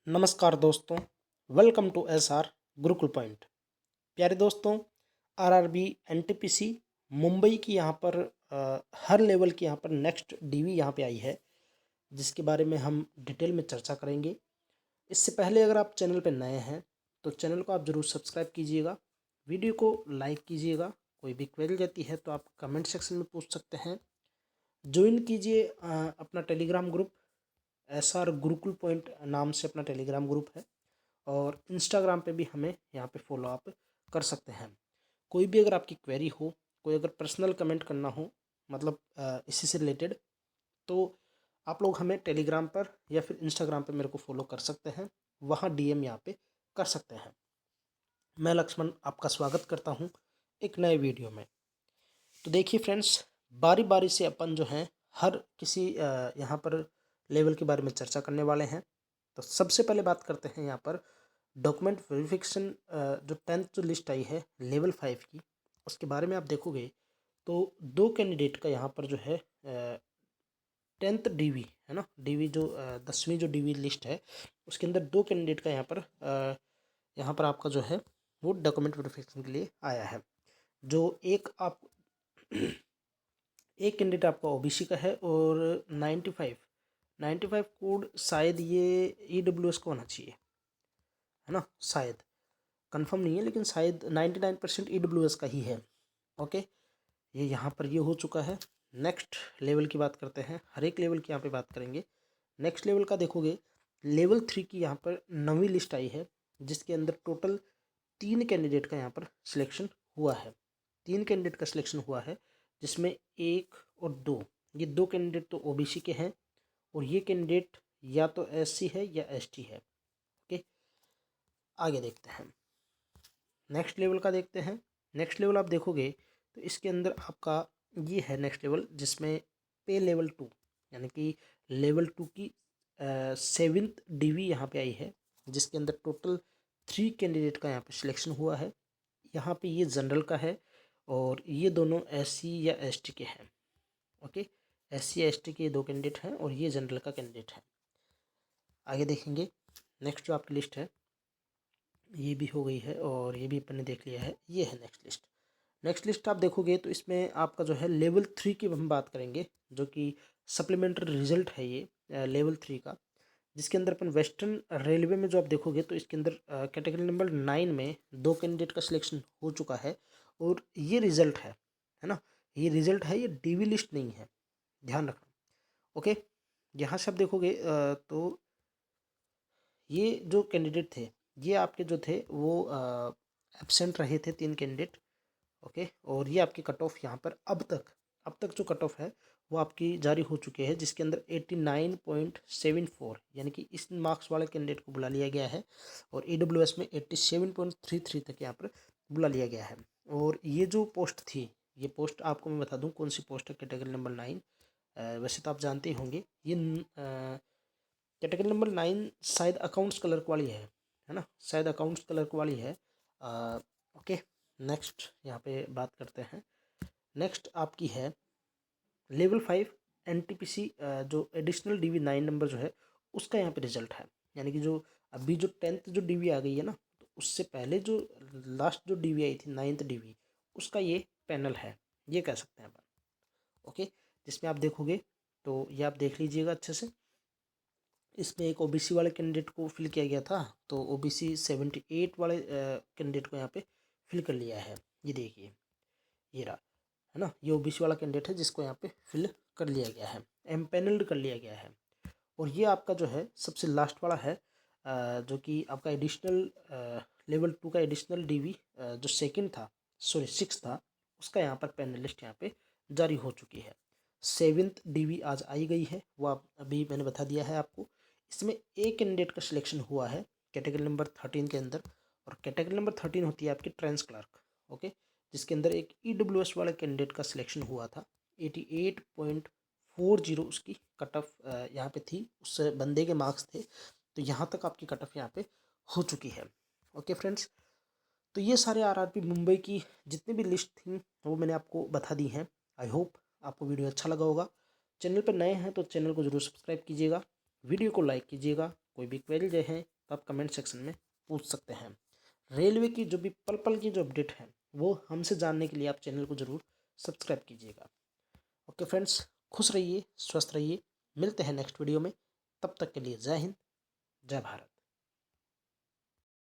नमस्कार दोस्तों, welcome to SR Gurukul point. प्यारे दोस्तों, आरआरबी एनटीपीसी मुंबई की यहाँ पर हर लेवल की यहाँ पर नेक्स्ट डीवी यहाँ पे आई है, जिसके बारे में हम डिटेल में चर्चा करेंगे। इससे पहले अगर आप चैनल पर नए हैं तो चैनल को आप ज़रूर सब्सक्राइब कीजिएगा, वीडियो को लाइक कीजिएगा। कोई भी क्वेरी रहती है तो आप कमेंट सेक्शन में पूछ सकते हैं। ज्वाइन कीजिए अपना Telegram group, SR Gurukul point नाम से अपना टेलीग्राम ग्रुप है। और इंस्टाग्राम पे भी हमें यहाँ पे फॉलो अप कर सकते हैं। कोई भी अगर आपकी क्वेरी हो, कोई अगर पर्सनल कमेंट करना हो, मतलब इसी से रिलेटेड, तो आप लोग हमें टेलीग्राम पर या फिर इंस्टाग्राम पे मेरे को फॉलो कर सकते हैं, वहाँ डीएम यहाँ पे कर सकते हैं। मैं लक्ष्मण आपका स्वागत करता हूँ एक नए वीडियो में। तो देखिए फ्रेंड्स, बारी बारी से अपन जो है हर किसी यहाँ पर लेवल के बारे में चर्चा करने वाले हैं। तो सबसे पहले बात करते हैं यहाँ पर डॉक्यूमेंट वेरिफिकेशन। जो 10th जो लिस्ट आई है लेवल 5 की, उसके बारे में आप देखोगे तो दो कैंडिडेट का यहाँ पर जो है 10th डीवी है ना, डीवी जो 10वीं जो डीवी लिस्ट है उसके अंदर दो कैंडिडेट का यहाँ पर आपका जो है वो डॉक्यूमेंट वेरिफिकेशन के लिए आया है। जो एक कैंडिडेट आपका ओबीसी का है और 95 कोड शायद ये ईडब्ल्यूएस को होना चाहिए, है ना, शायद कंफर्म नहीं है लेकिन शायद 99% ईडब्ल्यूएस का ही है। ओके, ये यहाँ पर ये हो चुका है। नेक्स्ट लेवल की बात करते हैं, हर एक लेवल की यहाँ पे बात करेंगे। नेक्स्ट लेवल का देखोगे, लेवल 3 की यहाँ पर 9वीं लिस्ट आई है, जिसके अंदर टोटल 3 कैंडिडेट का यहाँ पर सिलेक्शन हुआ है। 3 कैंडिडेट का सिलेक्शन हुआ है, जिसमें 1 और 2, ये दो कैंडिडेट तो ओबीसी के हैं और ये कैंडिडेट या तो एससी है या एसटी है। ओके, आगे देखते हैं, नेक्स्ट लेवल का देखते हैं। नेक्स्ट लेवल आप देखोगे तो इसके अंदर आपका ये है नेक्स्ट लेवल, जिसमें पे लेवल 2 यानी कि लेवल 2 की 7th डीवी यहाँ पे आई है, जिसके अंदर टोटल 3 कैंडिडेट का यहाँ पे सिलेक्शन हुआ है। यहाँ पे ये जनरल का है और ये दोनों एससी या एसटी के हैं। ओके, एससी या एसटी के दो कैंडिडेट हैं और ये जनरल का कैंडिडेट है। आगे देखेंगे, नेक्स्ट जो आपकी लिस्ट है ये भी हो गई है और ये भी अपन ने देख लिया है। ये है नेक्स्ट लिस्ट। नेक्स्ट लिस्ट आप देखोगे तो इसमें आपका जो है लेवल 3 की हम बात करेंगे, जो कि सप्लीमेंट्री रिजल्ट है ये लेवल 3 का, जिसके अंदर अपन वेस्टर्न रेलवे में जो आप देखोगे तो इसके अंदर कैटेगरी नंबर 9 में दो कैंडिडेट का सिलेक्शन हो चुका है और ये रिजल्ट है ना, ये रिजल्ट है, ये डीवी लिस्ट नहीं है, ध्यान रखना। ओके, यहाँ से आप देखोगे तो ये जो कैंडिडेट थे, ये आपके जो थे वो एब्सेंट रहे थे 3 कैंडिडेट। ओके, और ये आपकी कट ऑफ यहाँ पर अब तक जो कट ऑफ है वो आपकी जारी हो चुकी है, जिसके अंदर 89.74 यानी कि इस मार्क्स वाले कैंडिडेट को बुला लिया गया है और ईडब्ल्यूएस में 87.33 तक यहाँ पर बुला लिया गया है। और ये जो पोस्ट थी, ये पोस्ट आपको मैं बता दूं कौन सी पोस्ट है, कैटेगरी नंबर 9। वैसे तो आप जानते ही होंगे, ये कैटेगरी नंबर 9 शायद अकाउंट्स क्लर्क वाली है ना, शायद अकाउंट्स क्लर्क वाली है। ओके, नेक्स्ट यहाँ पे बात करते हैं। नेक्स्ट आपकी है लेवल 5 एनटीपीसी, जो एडिशनल डीवी 9 नंबर जो है उसका यहाँ पे रिजल्ट है। यानी कि जो अभी जो 10th जो डीवी आ गई है ना, तो उससे पहले जो लास्ट जो डीवी आई थी 9th डीवी, उसका ये पैनल है, ये कह सकते हैं अपन। ओके, जिसमें आप देखोगे तो ये आप देख लीजिएगा अच्छे से। इसमें एक ओबीसी वाले कैंडिडेट को फिल किया गया था, तो ओबीसी 78 वाले कैंडिडेट को यहाँ पे फिल कर लिया है। ये देखिए, ये रहा, है ना, ये ओबीसी वाला कैंडिडेट है जिसको यहाँ पे फिल कर लिया गया है, एम्पैनल्ड कर लिया गया है। और ये आपका जो है सबसे लास्ट वाला है, जो कि आपका एडिशनल लेवल 2 का एडिशनल डीवी जो सेकंड था, सॉरी 6 था, उसका यहाँ पर पैनल लिस्ट यहाँ पे जारी हो चुकी है। 7th डीवी आज आई गई है, वो आप अभी मैंने बता दिया है आपको। इसमें एक कैंडिडेट का सिलेक्शन हुआ है कैटेगरी नंबर 13 के अंदर, और कैटेगरी नंबर 13 होती है आपकी ट्रांस क्लर्क। ओके, जिसके अंदर एक ईडब्ल्यूएस वाले कैंडिडेट का सिलेक्शन हुआ था। 88.40 उसकी कट ऑफ यहाँ पे थी, उस बंदे के मार्क्स थे, तो यहाँ तक आपकी कट ऑफ यहाँ पे हो चुकी है। ओके फ्रेंड्स, तो ये सारे आरआरबी मुंबई की जितनी भी लिस्ट थी वो मैंने आपको बता दी हैं। आई होप आपको वीडियो अच्छा लगा होगा। चैनल पर नए हैं तो चैनल को ज़रूर सब्सक्राइब कीजिएगा, वीडियो को लाइक कीजिएगा। कोई भी क्वेरी है तो आप कमेंट सेक्शन में पूछ सकते हैं। रेलवे की जो भी पल पल की जो अपडेट है वो हमसे जानने के लिए आप चैनल को ज़रूर सब्सक्राइब कीजिएगा। ओके फ्रेंड्स, खुश रहिए, स्वस्थ रहिए, मिलते हैं नेक्स्ट वीडियो में। तब तक के लिए जय हिंद, जय भारत।